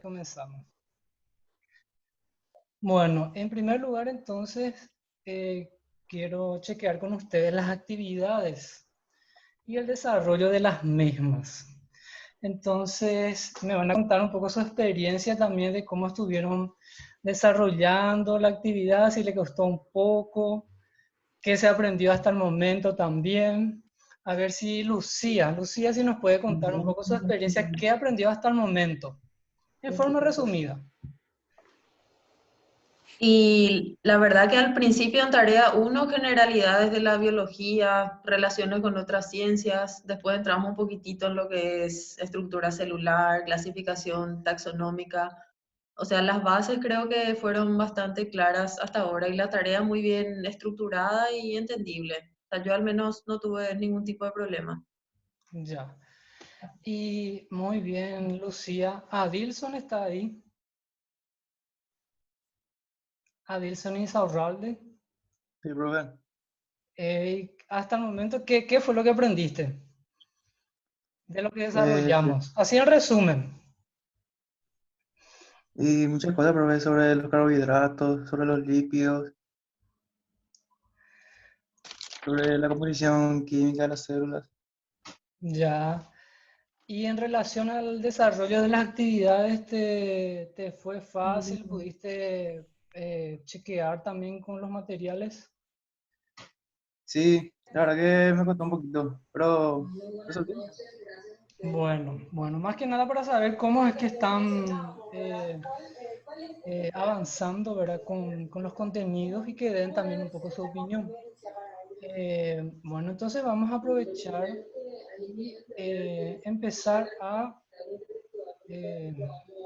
Comenzamos. Bueno, en primer lugar, entonces, quiero chequear con ustedes las actividades y el desarrollo de las mismas. Entonces, me van a contar un poco su experiencia también de cómo estuvieron desarrollando la actividad, si le costó un poco, qué se aprendió hasta el momento también. A ver si Lucía, si nos puede contar un poco su experiencia, qué aprendió hasta el momento, en forma resumida. Y la verdad que al principio en tarea 1, generalidades de la biología, relaciones con otras ciencias, después entramos un poquitito en lo que es estructura celular, clasificación taxonómica. O sea, las bases creo que fueron bastante claras hasta ahora y la tarea muy bien estructurada y entendible. O sea, yo al menos no tuve ningún tipo de problema. Ya. Y muy bien, Lucía. Adilson está ahí. Adilson Insaurralde. Sí, profe. Hasta el momento, ¿qué fue lo que aprendiste de lo que Eh, desarrollamos? Así en resumen. y muchas cosas, profe, sobre los carbohidratos, sobre los lípidos, sobre la composición química de las células. Ya. Y en relación al desarrollo de las actividades, ¿te fue fácil? ¿Pudiste chequear también con los materiales? Sí, la verdad que me costó un poquito, pero eso sí. Bueno, más que nada para saber cómo es que están avanzando, ¿verdad? Con los contenidos y que den también un poco su opinión. Bueno, entonces vamos a aprovechar y empezar a eh,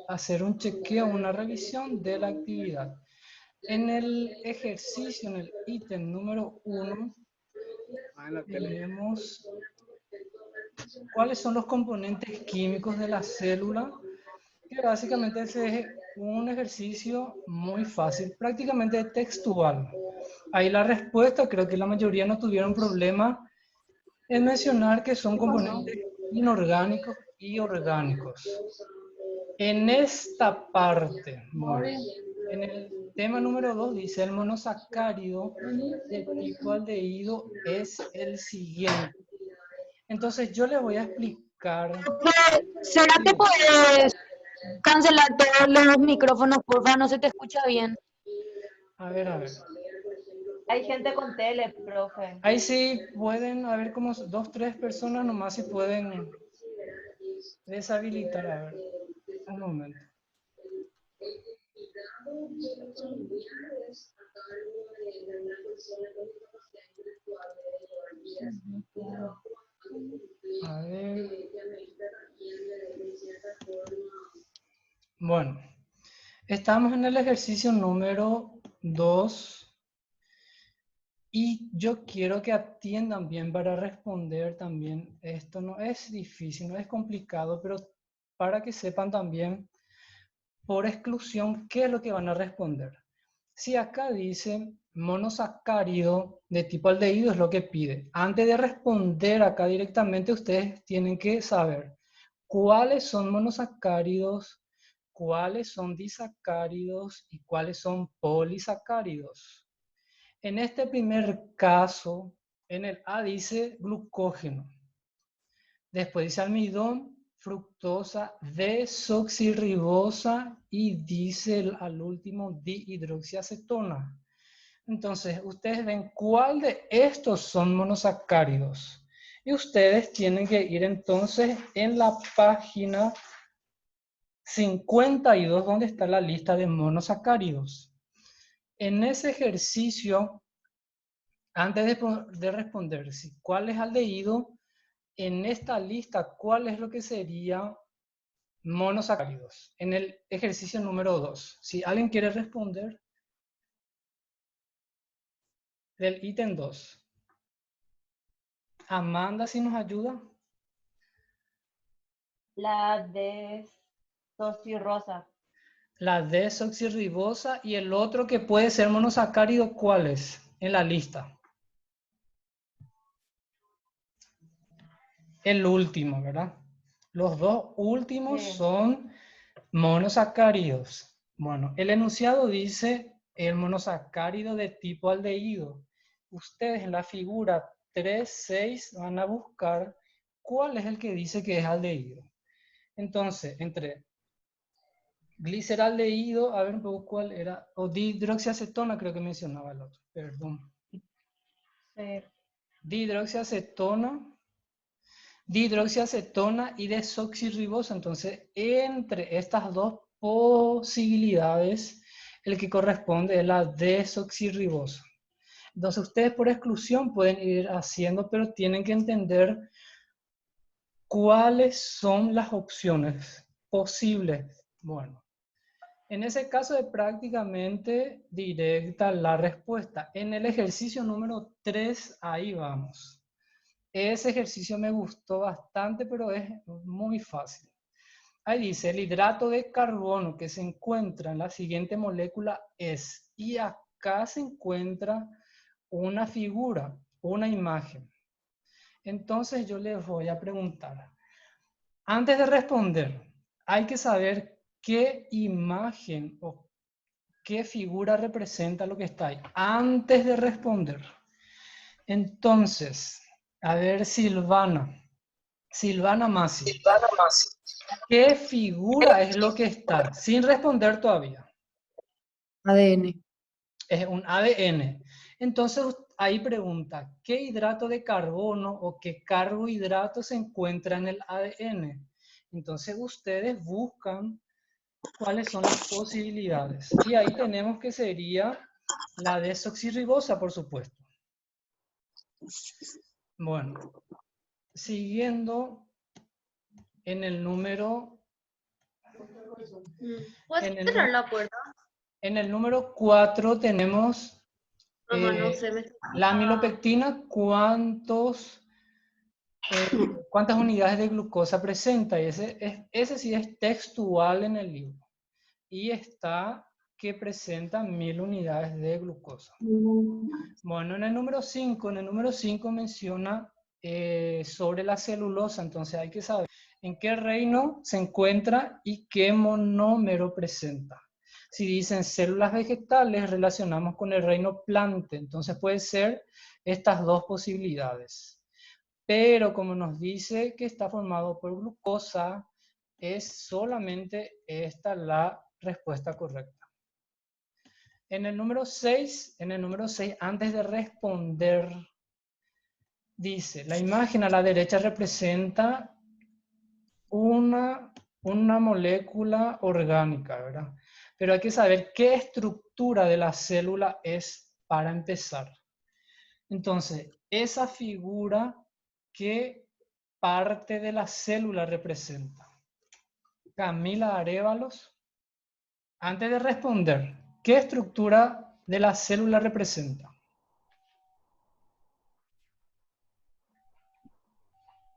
hacer un chequeo, una revisión de la actividad. En el ejercicio, en el ítem número 1, tenemos cuáles son los componentes químicos de la célula, que básicamente es un ejercicio muy fácil, prácticamente textual. Ahí la respuesta, creo que la mayoría no tuvieron problema en mencionar que son componentes inorgánicos y orgánicos. En esta parte, bueno, en el tema número 2 dice el monosacárido de tipo aldehído es el siguiente. Entonces yo les voy a explicar. ¿Será que Sí, puedes cancelar todos los micrófonos, porfa? No se te escucha bien. a ver, a ver. Hay gente con tele, profe. Ahí sí pueden haber como 2, 3 personas nomás si pueden deshabilitar. A ver, un momento. A ver. Bueno, estamos en el ejercicio número 2 y yo quiero que atiendan bien para responder también. Esto no es difícil, no es complicado, pero para que sepan también por exclusión qué es lo que van a responder. Si acá dice monosacárido de tipo aldehído es lo que pide. Antes de responder acá directamente, ustedes tienen que saber cuáles son monosacáridos, cuáles son disacáridos y cuáles son polisacáridos. En este primer caso, en el A dice glucógeno. Después dice almidón, fructosa, desoxirribosa y dice al último dihidroxiacetona. Entonces, ustedes ven cuál de estos son monosacáridos. Y ustedes tienen que ir entonces en la página 52, donde está la lista de monosacáridos. En ese ejercicio, antes de responder cuál es aldehído, en esta lista, ¿cuál es lo que sería monosacáridos? En el ejercicio número 2. Si alguien quiere responder del ítem 2. Amanda, si nos ayuda. La desoxirrosa. La desoxirribosa y el otro que puede ser monosacárido, ¿cuál es en la lista? El último, ¿verdad? Los dos últimos Sí. son Monosacáridos. Bueno, el enunciado dice el monosacárido de tipo aldehído. Ustedes en la figura 3.6 van a buscar cuál es el que dice que es aldehído. Entonces, entre gliceraldehído, a ver un poco cuál era, o dihidroxiacetona creo que mencionaba el otro, perdón. Sí. Dihidroxiacetona y desoxirribosa. Entonces, entre estas dos posibilidades, el que corresponde es la desoxirribosa. Entonces, ustedes por exclusión pueden ir haciendo, pero tienen que entender cuáles son las opciones posibles. Bueno, en ese caso es prácticamente directa la respuesta. En el ejercicio número 3, ahí vamos. Ese ejercicio me gustó bastante, pero es muy fácil. Ahí dice, el hidrato de carbono que se encuentra en la siguiente molécula es, y acá se encuentra una figura, una imagen. Entonces yo les voy a preguntar, antes de responder, hay que saber qué imagen o qué figura representa lo que está ahí, antes de responder. Entonces, a ver, Silvana Masi, ¿qué figura es lo que está? Sin responder todavía. ADN. Es un ADN. Entonces, ahí pregunta, ¿qué hidrato de carbono o qué carbohidrato se encuentra en el ADN? Entonces, ustedes buscan cuáles son las posibilidades. Y ahí tenemos que sería la desoxirribosa, por supuesto. Bueno, siguiendo en el número... ¿Puedes cerrar la puerta? En el número 4 tenemos Mamá, no sé, me... la amilopectina, ¿cuántas unidades de glucosa presenta? Y ese sí es textual en el libro. Y está que presenta 1000 unidades de glucosa. Bueno, en el número 5 menciona sobre la celulosa, entonces hay que saber en qué reino se encuentra y qué monómero presenta. Si dicen células vegetales, relacionamos con el reino plante, entonces puede ser estas dos posibilidades. Pero como nos dice que está formado por glucosa, es solamente esta la respuesta correcta. En el número 6, antes de responder, dice, la imagen a la derecha representa una molécula orgánica, ¿verdad? Pero hay que saber qué estructura de la célula es para empezar. Entonces, esa figura, ¿qué parte de la célula representa? Camila Arévalos, antes de responder, ¿qué estructura de la célula representa?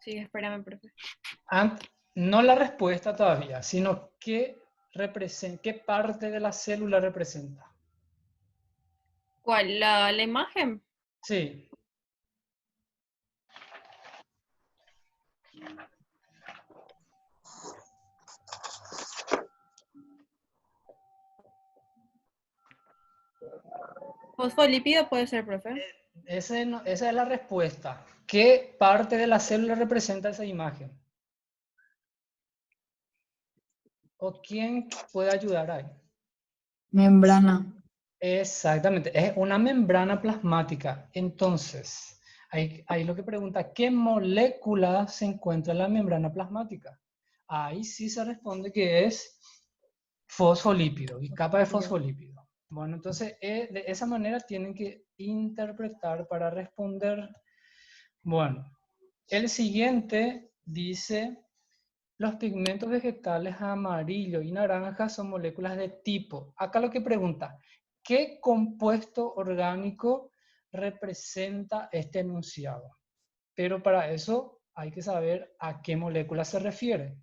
Sí, espérame, profe. No la respuesta todavía, sino qué parte de la célula representa. ¿Cuál? ¿La imagen? Sí. Fosfolípido puede ser, profe. Esa es la respuesta. ¿Qué parte de la célula representa esa imagen? ¿O quién puede ayudar ahí? Membrana. Exactamente, es una membrana plasmática. Entonces, ahí lo que pregunta, ¿qué molécula se encuentra en la membrana plasmática? Ahí sí se responde que es fosfolípido y capa de fosfolípido. Bueno, entonces de esa manera tienen que interpretar para responder. Bueno, el siguiente dice, los pigmentos vegetales amarillo y naranja son moléculas de tipo. Acá lo que pregunta, ¿qué compuesto orgánico representa este enunciado? Pero para eso hay que saber a qué molécula se refiere.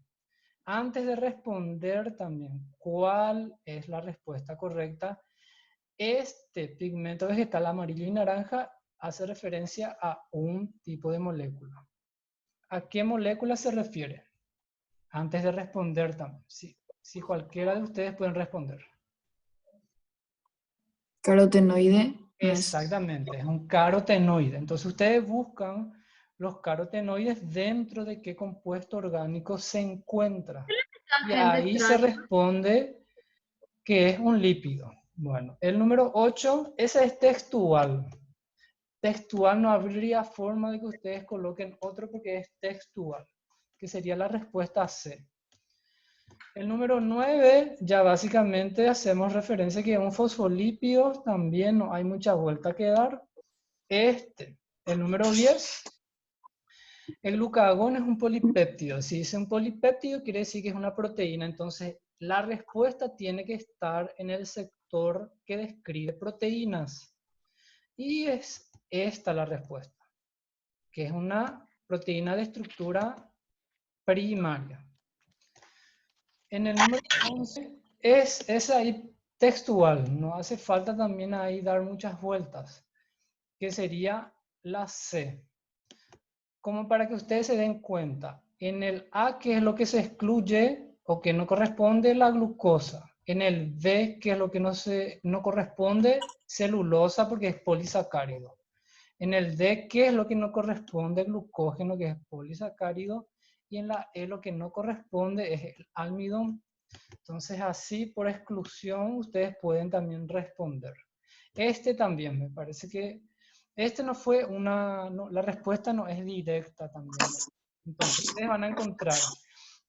Antes de responder también cuál es la respuesta correcta, este pigmento vegetal amarillo y naranja hace referencia a un tipo de molécula. ¿A qué molécula se refiere? Antes de responder también. Si cualquiera de ustedes pueden responder. Carotenoide. No es. Exactamente, es un carotenoide. Entonces ustedes buscan los carotenoides dentro de qué compuesto orgánico se encuentra. Y ahí se responde que es un lípido. Bueno, el número 8, ese es textual. Textual no habría forma de que ustedes coloquen otro porque es textual, que sería la respuesta C. El número 9, ya básicamente hacemos referencia que un fosfolípido también no hay mucha vuelta que dar. El número 10, el glucagón es un polipéptido. Si dice un polipéptido quiere decir que es una proteína, entonces la respuesta tiene que estar en el sector que describe proteínas. Y es esta la respuesta, que es una proteína de estructura primaria. En el número 11 es ahí textual, no hace falta también ahí dar muchas vueltas, que sería la C. Como para que ustedes se den cuenta, en el A, ¿qué es lo que se excluye o que no corresponde? La glucosa. En el B, ¿qué es lo que no corresponde? Celulosa, porque es polisacárido. En el D, ¿qué es lo que no corresponde? Glucógeno, que es polisacárido. Y en la E, lo que no corresponde es el almidón. Entonces, así por exclusión, ustedes pueden también responder. También, me parece que no fue la respuesta no es directa también. Entonces, ustedes van a encontrar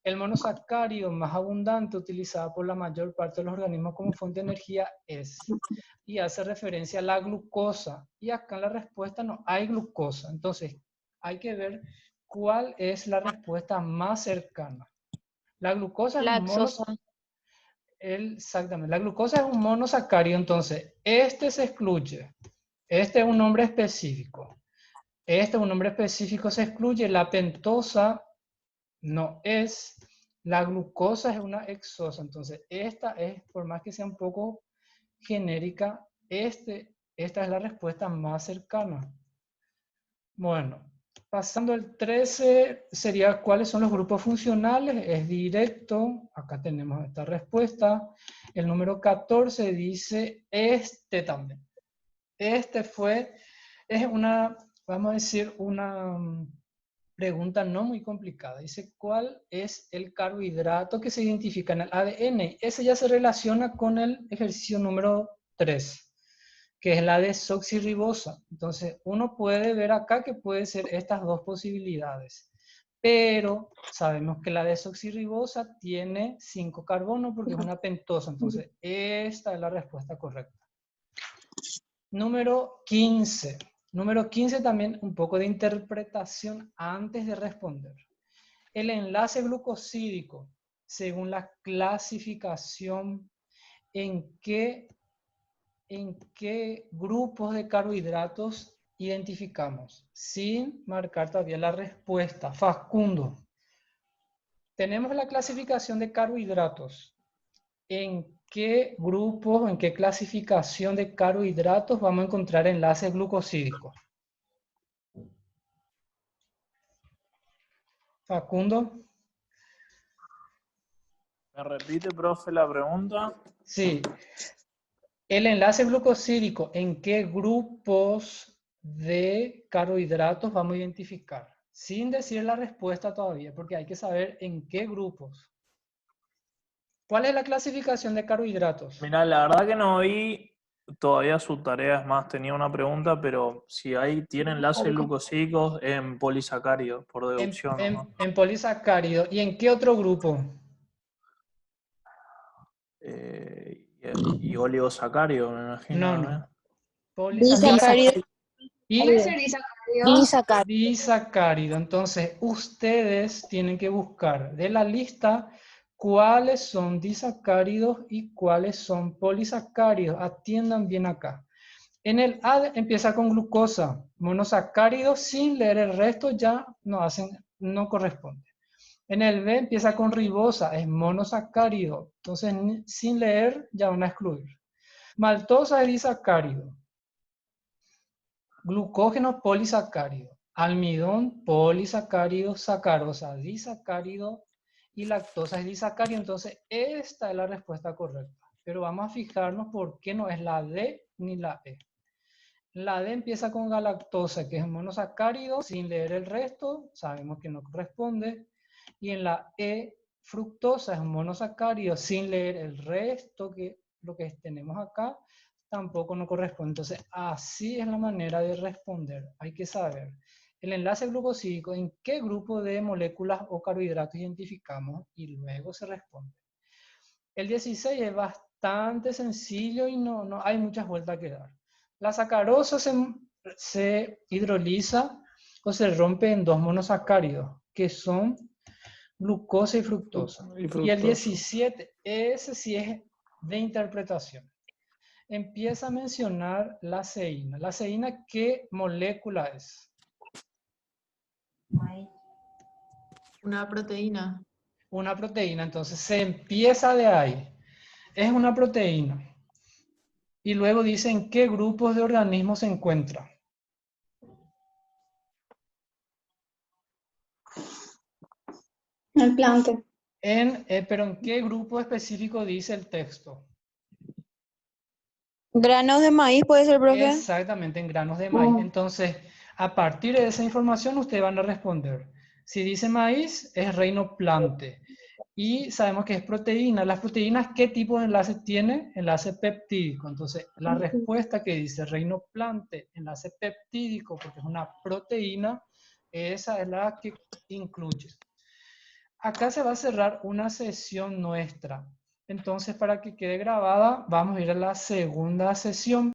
el monosacárido más abundante utilizado por la mayor parte de los organismos como fuente de energía y hace referencia a la glucosa. Y acá en la respuesta no hay glucosa. Entonces, hay que ver cuál es la respuesta más cercana. La glucosa es un monosacárido. Exactamente. La glucosa es un monosacárido, entonces se excluye. Este es un nombre específico. Un nombre específico se excluye. La pentosa no es. La glucosa es una hexosa. Entonces, esta es, por más que sea un poco genérica, esta es la respuesta más cercana. Bueno, pasando al 13, sería cuáles son los grupos funcionales. Es directo. Acá tenemos esta respuesta. El número 14 dice también. Es una, vamos a decir, una pregunta no muy complicada. Dice, ¿cuál es el carbohidrato que se identifica en el ADN? Ese ya se relaciona con el ejercicio número 3, que es la desoxirribosa. Entonces, uno puede ver acá que puede ser estas dos posibilidades. Pero sabemos que la desoxirribosa tiene 5 carbonos porque es una pentosa. Entonces, esta es la respuesta correcta. Número 15. Número 15 también un poco de interpretación antes de responder. El enlace glucosídico, según la clasificación, ¿en qué grupos de carbohidratos identificamos? Sin marcar todavía la respuesta. Facundo. Tenemos la clasificación de carbohidratos. ¿En qué grupos, en qué clasificación de carbohidratos vamos a encontrar enlaces glucosídicos? Facundo. ¿Me repite, profe, la pregunta? Sí. El enlace glucosídico, ¿en qué grupos de carbohidratos vamos a identificar? Sin decir la respuesta todavía, porque hay que saber en qué grupos. ¿Cuál es la clasificación de carbohidratos? Mira, la verdad que no vi todavía su tarea, es más, tenía una pregunta, pero si ahí tienen enlaces glucosídicos en polisacáridos, por deducción. ¿No? En polisacárido. ¿Y en qué otro grupo? Y oligosacáridos, me imagino. No. Polisacárido. Y disacárido. Entonces, ustedes tienen que buscar de la lista cuáles son disacáridos y cuáles son polisacáridos. Atiendan bien acá. En el A empieza con glucosa, monosacáridos, sin leer el resto ya no corresponde. En el B empieza con ribosa, es monosacárido, entonces sin leer ya van a excluir. Maltosa es disacárido. Glucógeno polisacárido. Almidón polisacárido, sacarosa disacárido y lactosa es disacario, entonces esta es la respuesta correcta. Pero vamos a fijarnos por qué no es la D ni la E. La D empieza con galactosa, que es monosacárido, sin leer el resto, sabemos que no corresponde. Y en la E, fructosa es un monosacárido, sin leer el resto, que lo que tenemos acá, tampoco no corresponde. Entonces, así es la manera de responder. Hay que saber el enlace glucosídico, en qué grupo de moléculas o carbohidratos identificamos, y luego se responde. El 16 es bastante sencillo y no hay muchas vueltas que dar. La sacarosa se hidroliza o se rompe en dos monosacáridos, que son glucosa y fructosa. Y el 17, ese sí es de interpretación. Empieza a mencionar la ceína. ¿La ceína qué molécula es? Una proteína. Una proteína, entonces se empieza de ahí. Es una proteína. Y luego dice en qué grupos de organismos se encuentra. El plante. Pero ¿en qué grupo específico dice el texto? Granos de maíz puede ser, profe. Exactamente, en granos de maíz. Entonces, a partir de esa información, ustedes van a responder. Si dice maíz, es reino plante. Y sabemos que es proteína. Las proteínas, ¿qué tipo de enlace tiene? Enlace peptídico. Entonces, la respuesta que dice reino plante, enlace peptídico, porque es una proteína, esa es la que incluye. Acá se va a cerrar una sesión nuestra. Entonces, para que quede grabada, vamos a ir a la segunda sesión.